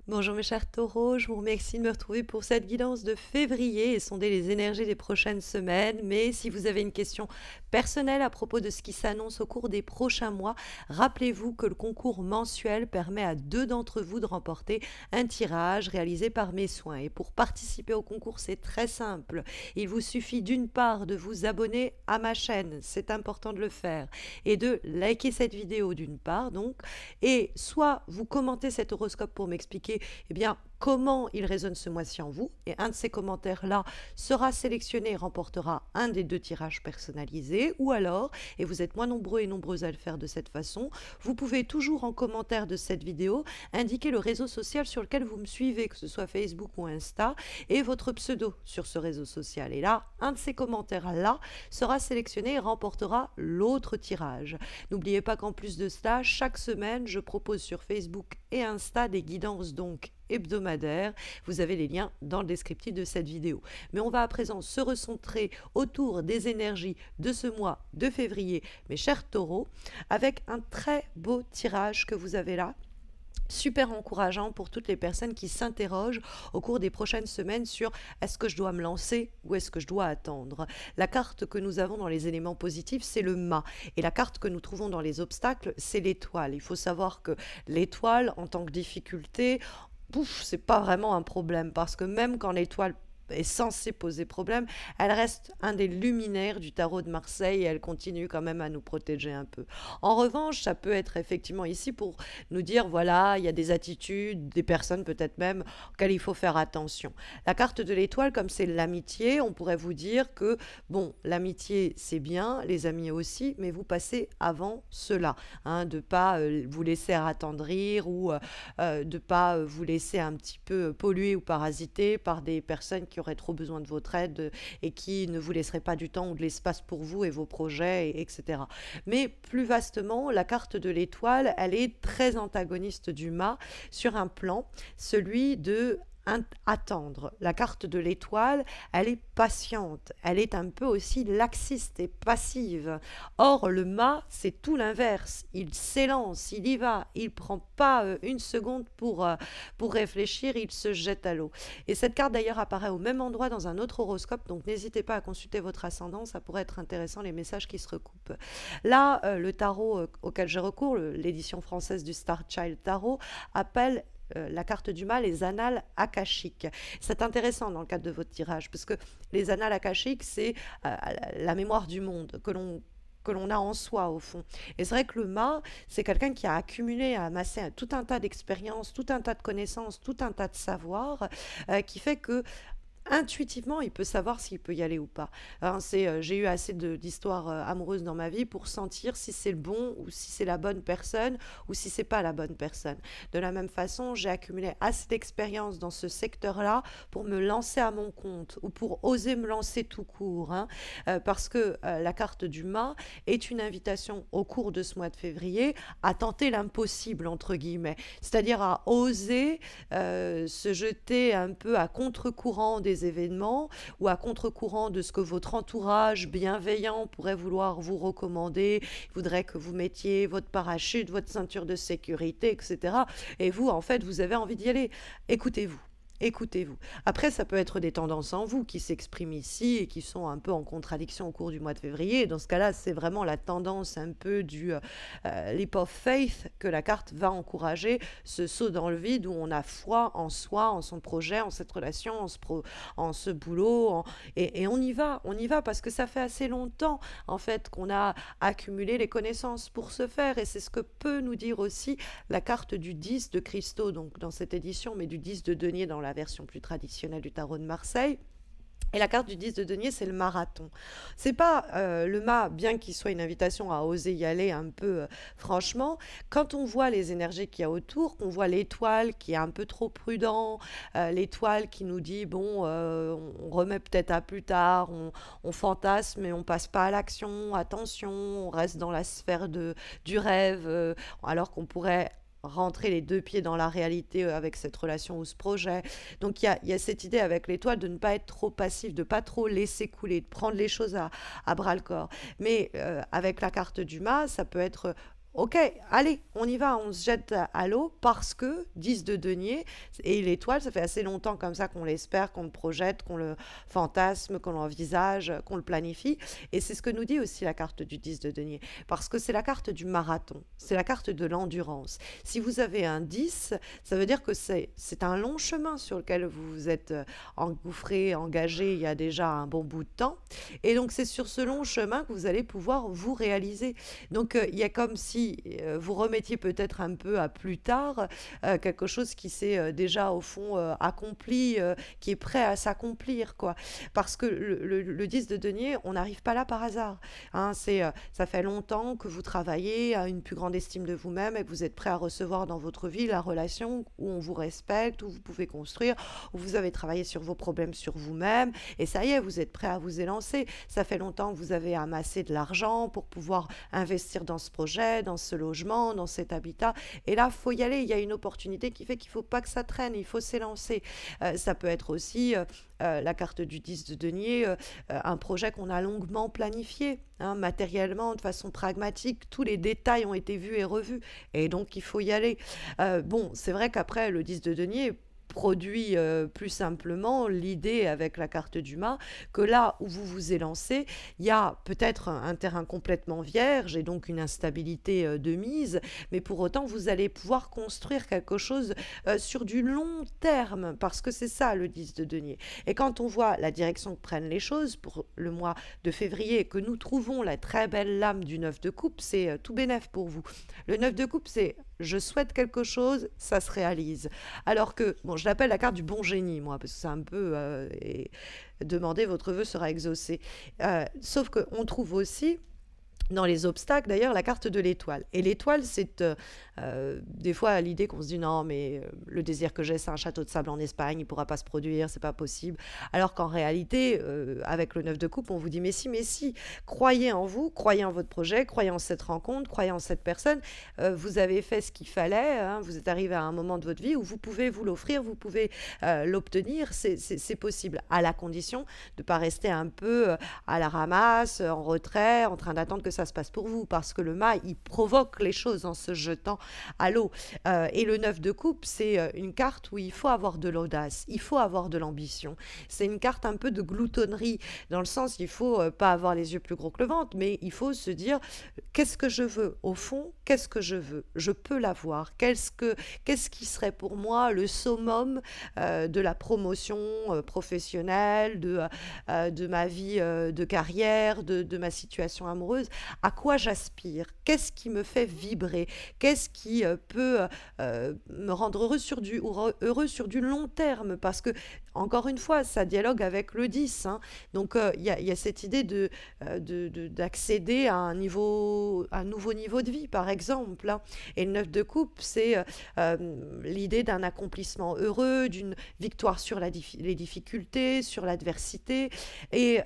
Bonjour mes chers taureaux, je vous remercie de me retrouver pour cette guidance de février et sonder les énergies des prochaines semaines. Mais si vous avez une question personnelle à propos de ce qui s'annonce au cours des prochains mois, rappelez-vous que le concours mensuel permet à 2 d'entre vous de remporter un tirage réalisé par mes soins. Et pour participer au concours, c'est très simple. Il vous suffit d'une part de vous abonner à ma chaîne, c'est important de le faire, et de liker cette vidéo d'une part donc, et soit vous commentez cet horoscope pour m'expliquer eh bien, comment il résonne ce mois-ci en vous. Et un de ces commentaires-là sera sélectionné et remportera un des 2 tirages personnalisés. Ou alors, et vous êtes moins nombreux et nombreuses à le faire de cette façon, vous pouvez toujours en commentaire de cette vidéo indiquer le réseau social sur lequel vous me suivez, que ce soit Facebook ou Insta, et votre pseudo sur ce réseau social. Et là, un de ces commentaires-là sera sélectionné et remportera l'autre tirage. N'oubliez pas qu'en plus de cela, chaque semaine, je propose sur Facebook et Insta des guidances donc hebdomadaires. Vous avez les liens dans le descriptif de cette vidéo. Mais on va à présent se recentrer autour des énergies de ce mois de février, mes chers taureaux, avec un très beau tirage que vous avez là. Super encourageant pour toutes les personnes qui s'interrogent au cours des prochaines semaines sur est-ce que je dois me lancer ou est-ce que je dois attendre. La carte que nous avons dans les éléments positifs, c'est le mât. Et la carte que nous trouvons dans les obstacles, c'est l'étoile. Il faut savoir que l'étoile, en tant que difficulté, c'est pas vraiment un problème parce que même quand l'étoile est censée poser problème, elle reste un des luminaires du tarot de Marseille et elle continue quand même à nous protéger un peu. En revanche, ça peut être effectivement ici pour nous dire, voilà, il y a des attitudes, des personnes peut-être même auxquelles il faut faire attention. La carte de l'étoile, comme c'est l'amitié, on pourrait vous dire que, bon, l'amitié c'est bien, les amis aussi, mais vous passez avant cela, hein, de ne pas vous laisser attendrir ou de ne pas vous laisser un petit peu polluer ou parasiter par des personnes qui auraient trop besoin de votre aide et qui ne vous laisseraient pas du temps ou de l'espace pour vous et vos projets, etc. Mais plus vastement, la carte de l'étoile, elle est très antagoniste du mât sur un plan, celui de attendre. La carte de l'étoile, elle est patiente, elle est un peu aussi laxiste et passive. Or, le mât, c'est tout l'inverse. Il s'élance, il y va, il prend pas une seconde pour réfléchir, il se jette à l'eau. Et cette carte d'ailleurs apparaît au même endroit dans un autre horoscope, donc n'hésitez pas à consulter votre ascendant, ça pourrait être intéressant, les messages qui se recoupent. Là, le tarot auquel je recours, l'édition française du Star Child Tarot, appelle la carte du mât, les annales akashiques. C'est intéressant dans le cadre de votre tirage, parce que les annales akashiques, c'est la mémoire du monde que l'on a en soi au fond. Et c'est vrai que le mât, c'est quelqu'un qui a accumulé, a amassé tout un tas d'expériences, tout un tas de connaissances, tout un tas de savoirs, qui fait que intuitivement, il peut savoir s'il peut y aller ou pas. Hein, j'ai eu assez d'histoires amoureuses dans ma vie pour sentir si c'est le bon ou si c'est la bonne personne ou si c'est pas la bonne personne. De la même façon, j'ai accumulé assez d'expérience dans ce secteur-là pour me lancer à mon compte ou pour oser me lancer tout court. Hein, parce que la carte du mât est une invitation au cours de ce mois de février à tenter l'impossible, entre guillemets. C'est-à-dire à oser se jeter un peu à contre-courant des événements ou à contre-courant de ce que votre entourage bienveillant pourrait vouloir vous recommander. Il voudrait que vous mettiez votre parachute, votre ceinture de sécurité, etc. Et vous, en fait, vous avez envie d'y aller. Écoutez-vous. Écoutez-vous. Après, ça peut être des tendances en vous qui s'expriment ici et qui sont un peu en contradiction au cours du mois de février. Dans ce cas-là, c'est vraiment la tendance un peu du leap of faith que la carte va encourager, ce saut dans le vide où on a foi en soi, en son projet, en cette relation, en ce boulot. Et on y va parce que ça fait assez longtemps en fait qu'on a accumulé les connaissances pour ce faire. Et c'est ce que peut nous dire aussi la carte du 10 de Christo, donc dans cette édition, mais du 10 de denier dans la version plus traditionnelle du tarot de Marseille. Et la carte du 10 de denier, c'est le marathon. C'est pas le mât, bien qu'il soit une invitation à oser y aller un peu franchement. Quand on voit les énergies qu'il y a autour, qu'on voit l'étoile qui est un peu trop prudent, l'étoile qui nous dit, bon, on remet peut-être à plus tard, on fantasme mais on passe pas à l'action, attention, on reste dans la sphère du rêve, alors qu'on pourrait rentrer les 2 pieds dans la réalité avec cette relation ou ce projet. Donc il y a cette idée avec l'étoile de ne pas être trop passif, de ne pas trop laisser couler, de prendre les choses à bras le corps. Mais avec la carte du mât, ça peut être ok, allez, on y va, on se jette à l'eau parce que 10 de denier et l'étoile, ça fait assez longtemps comme ça qu'on l'espère, qu'on le projette, qu'on le fantasme, qu'on l'envisage, qu'on le planifie. Et c'est ce que nous dit aussi la carte du 10 de denier, parce que c'est la carte du marathon, c'est la carte de l'endurance. Si vous avez un 10, ça veut dire que c'est un long chemin sur lequel vous vous êtes engouffré, engagé il y a déjà un bon bout de temps. Et donc c'est sur ce long chemin que vous allez pouvoir vous réaliser. Donc il y a comme si vous remettiez peut-être un peu à plus tard quelque chose qui s'est déjà au fond accompli, qui est prêt à s'accomplir, quoi. Parce que le 10 de denier, on n'arrive pas là par hasard. Hein, ça fait longtemps que vous travaillez à une plus grande estime de vous-même et que vous êtes prêt à recevoir dans votre vie la relation où on vous respecte, où vous pouvez construire, où vous avez travaillé sur vos problèmes sur vous-même. Et ça y est, vous êtes prêt à vous élancer. Ça fait longtemps que vous avez amassé de l'argent pour pouvoir investir dans ce projet, dans ce logement, dans cet habitat. Et là, il faut y aller. Il y a une opportunité qui fait qu'il ne faut pas que ça traîne. Il faut s'élancer. Ça peut être aussi la carte du 10 de denier, un projet qu'on a longuement planifié, hein, matériellement, de façon pragmatique. Tous les détails ont été vus et revus. Et donc, il faut y aller. Bon, c'est vrai qu'après, le 10 de denier produit plus simplement l'idée avec la carte du mât que là où vous vous élancez, il y a peut-être un terrain complètement vierge et donc une instabilité de mise, mais pour autant vous allez pouvoir construire quelque chose sur du long terme, parce que c'est ça le 10 de denier. Et quand on voit la direction que prennent les choses pour le mois de février, que nous trouvons la très belle lame du 9 de coupe, c'est tout bénef pour vous. Le 9 de coupe, c'est je souhaite quelque chose, ça se réalise. Alors que, bon, je l'appelle la carte du bon génie, moi, parce que c'est un peu demander votre vœu sera exaucé. Sauf qu'on trouve aussi dans les obstacles, d'ailleurs, la carte de l'étoile. Et l'étoile, c'est des fois l'idée qu'on se dit non, mais le désir que j'ai, c'est un château de sable en Espagne, il ne pourra pas se produire, c'est pas possible. Alors qu'en réalité, avec le 9 de coupe, on vous dit mais si, croyez en vous, croyez en votre projet, croyez en cette rencontre, croyez en cette personne. Vous avez fait ce qu'il fallait, hein, vous êtes arrivé à un moment de votre vie où vous pouvez vous l'offrir, vous pouvez l'obtenir, c'est possible, à la condition de ne pas rester un peu à la ramasse, en retrait, en train d'attendre que ça se passe pour vous, parce que le mât, il provoque les choses en se jetant à l'eau. Et le 9 de coupe, c'est une carte où il faut avoir de l'audace, il faut avoir de l'ambition. C'est une carte un peu de gloutonnerie, dans le sens, il faut pas avoir les yeux plus gros que le ventre, mais il faut se dire, qu'est-ce que je veux? Au fond, qu'est-ce que je veux? Je peux l'avoir. Qu'est-ce qui serait pour moi le summum de la promotion professionnelle, de ma vie de carrière, de ma situation amoureuse? À quoi j'aspire? Qu'est-ce qui me fait vibrer? Qu'est-ce qui peut me rendre heureux sur du long terme? Parce que, encore une fois, ça dialogue avec le 10. Hein. Donc, y a cette idée d'accéder à un nouveau niveau de vie, par exemple. Hein. Et le 9 de coupe, c'est l'idée d'un accomplissement heureux, d'une victoire sur les difficultés, sur l'adversité. Et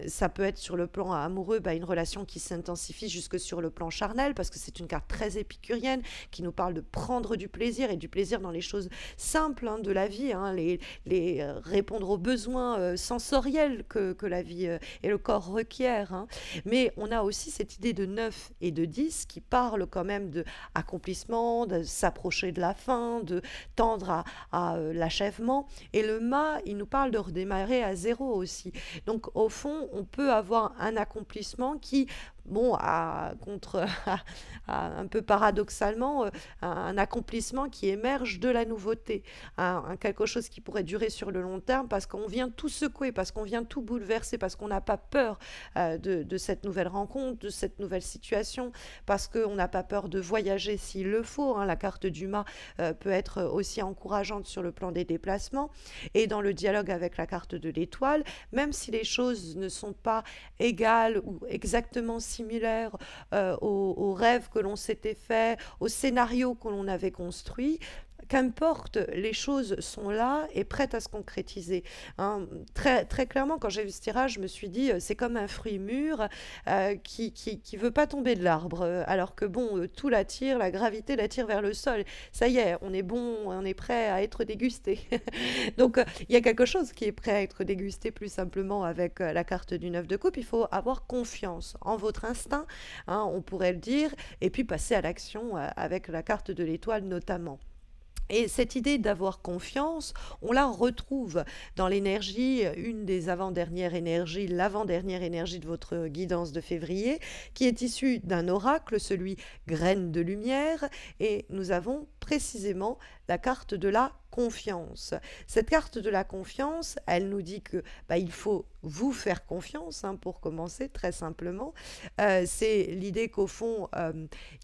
ça peut être sur le plan amoureux, une relation qui s'intensifie jusque sur le plan charnel, parce que c'est une carte très épicurienne qui nous parle de prendre du plaisir, et du plaisir dans les choses simples de la vie, hein, répondre aux besoins sensoriels que la vie et le corps requièrent. Hein. Mais on a aussi cette idée de 9 et de 10 qui parle quand même d'accomplissement, de s'approcher de la fin, de tendre à l'achèvement. Et le mât, il nous parle de redémarrer à zéro aussi. Donc au fond, on peut avoir un accomplissement qui, bon, un peu paradoxalement, un accomplissement qui émerge de la nouveauté, quelque chose qui pourrait durer sur le long terme, parce qu'on vient tout secouer, parce qu'on vient tout bouleverser, parce qu'on n'a pas peur de cette nouvelle rencontre, de cette nouvelle situation, parce qu'on n'a pas peur de voyager s'il le faut. Hein. La carte du mât peut être aussi encourageante sur le plan des déplacements, et dans le dialogue avec la carte de l'étoile, même si les choses ne sont pas égales ou exactement similaires aux rêves que l'on s'était fait, aux scénarios que l'on avait construits, qu'importe, les choses sont là et prêtes à se concrétiser, hein. Très, très clairement, quand j'ai vu ce tirage, je me suis dit, c'est comme un fruit mûr qui veut pas tomber de l'arbre, alors que bon, tout l'attire, la gravité l'attire vers le sol. Ça y est, on est bon, on est prêt à être dégusté. Donc, il y a quelque chose qui est prêt à être dégusté plus simplement avec la carte du 9 de coupe. Il faut avoir confiance en votre instinct, hein, on pourrait le dire, et puis passer à l'action avec la carte de l'étoile notamment. Et cette idée d'avoir confiance, on la retrouve dans l'énergie, une des avant-dernières énergies, l'avant-dernière énergie de votre guidance de février, qui est issue d'un oracle, celui graine de lumière, et nous avons précisément la carte de la confiance. Cette carte de la confiance, elle nous dit que il faut vous faire confiance, hein, pour commencer, très simplement. C'est l'idée qu'au fond,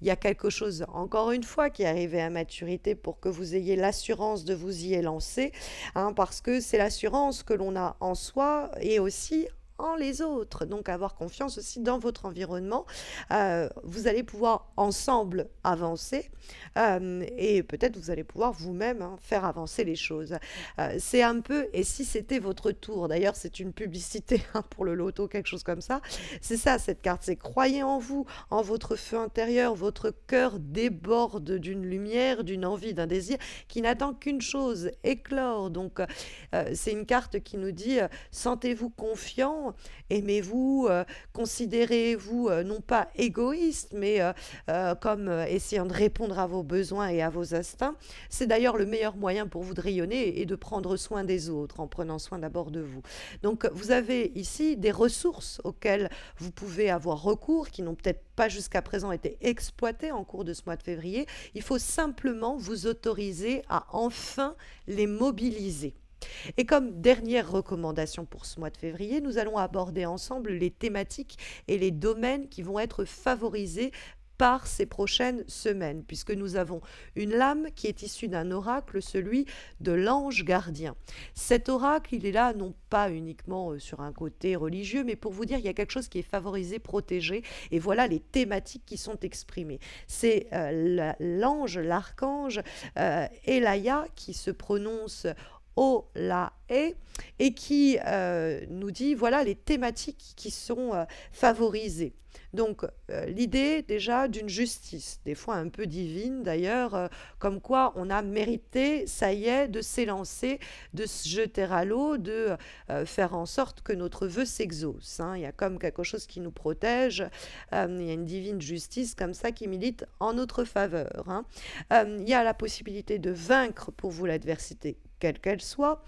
il y a quelque chose, encore une fois, qui est arrivé à maturité pour que vous ayez l'assurance de vous y élancer, hein, parce que c'est l'assurance que l'on a en soi et aussi en les autres. Donc avoir confiance aussi dans votre environnement. Vous allez pouvoir ensemble avancer et peut-être vous allez pouvoir vous-même, hein, faire avancer les choses. C'est un peu, et si c'était votre tour, d'ailleurs c'est une publicité, hein, pour le loto, quelque chose comme ça, c'est ça cette carte, c'est croyez en vous, en votre feu intérieur, votre cœur déborde d'une lumière, d'une envie, d'un désir qui n'attend qu'une chose, éclore. Donc c'est une carte qui nous dit sentez-vous confiant, aimez-vous, considérez-vous non pas égoïste, mais comme essayant de répondre à vos besoins et à vos instincts. C'est d'ailleurs le meilleur moyen pour vous de rayonner et de prendre soin des autres, en prenant soin d'abord de vous. Donc vous avez ici des ressources auxquelles vous pouvez avoir recours, qui n'ont peut-être pas jusqu'à présent été exploitées en cours de ce mois de février. Il faut simplement vous autoriser à enfin les mobiliser. Et comme dernière recommandation pour ce mois de février, nous allons aborder ensemble les thématiques et les domaines qui vont être favorisés par ces prochaines semaines, puisque nous avons une lame qui est issue d'un oracle, celui de l'ange gardien. Cet oracle, il est là non pas uniquement sur un côté religieux, mais pour vous dire, il y a quelque chose qui est favorisé, protégé, et voilà les thématiques qui sont exprimées. C'est l'ange, l'archange Elaya, qui se prononce Olae, et qui nous dit voilà les thématiques qui sont favorisées. Donc l'idée déjà d'une justice, des fois un peu divine d'ailleurs, comme quoi on a mérité, ça y est, de s'élancer, de se jeter à l'eau, de faire en sorte que notre vœu s'exauce, hein. Il y a comme quelque chose qui nous protège, il y a une divine justice comme ça qui milite en notre faveur, hein. Il y a la possibilité de vaincre pour vous l'adversité, quelle qu'elle soit,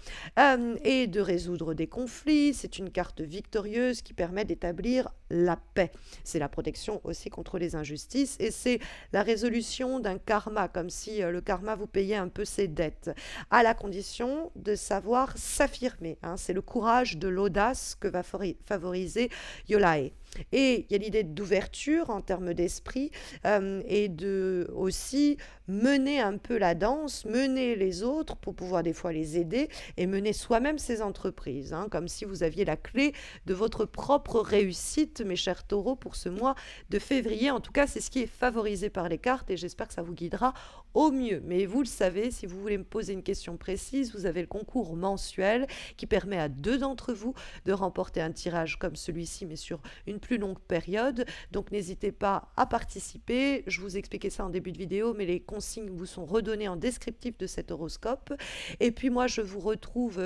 et de résoudre des conflits. C'est une carte victorieuse qui permet d'établir la paix. C'est la protection aussi contre les injustices et c'est la résolution d'un karma, comme si le karma vous payait un peu ses dettes, à la condition de savoir s'affirmer, hein. C'est le courage de l'audace que va favoriser Yolae. Et il y a l'idée d'ouverture en termes d'esprit et de aussi mener un peu la danse, mener les autres pour pouvoir des fois les aider et mener soi-même ses entreprises, hein, comme si vous aviez la clé de votre propre réussite, mes chers taureaux, pour ce mois de février. En tout cas, c'est ce qui est favorisé par les cartes et j'espère que ça vous guidera au mieux. Mais vous le savez, si vous voulez me poser une question précise, vous avez le concours mensuel qui permet à 2 d'entre vous de remporter un tirage comme celui-ci, mais sur une plus longue période. Donc n'hésitez pas à participer. Je vous expliquais ça en début de vidéo, mais les consignes vous sont redonnées en descriptif de cet horoscope. Et puis moi, je vous retrouve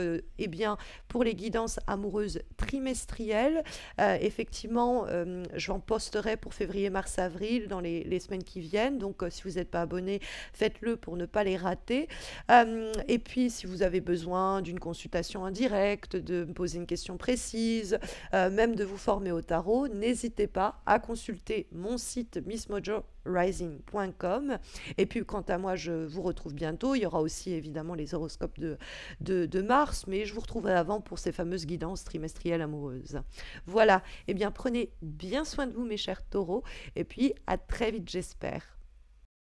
pour les guidances amoureuses trimestrielles. Effectivement, j'en posterai pour février, mars, avril dans les semaines qui viennent. Donc si vous n'êtes pas abonné, faites-le pour ne pas les rater. Et puis si vous avez besoin d'une consultation en direct, de me poser une question précise, même de vous former au tarot, n'hésitez pas à consulter mon site missmojorising.com. Et puis quant à moi, je vous retrouve bientôt. Il y aura aussi évidemment les horoscopes de mars, mais je vous retrouverai avant pour ces fameuses guidances trimestrielles amoureuses. Voilà, eh bien prenez bien soin de vous mes chers taureaux, et puis à très vite j'espère.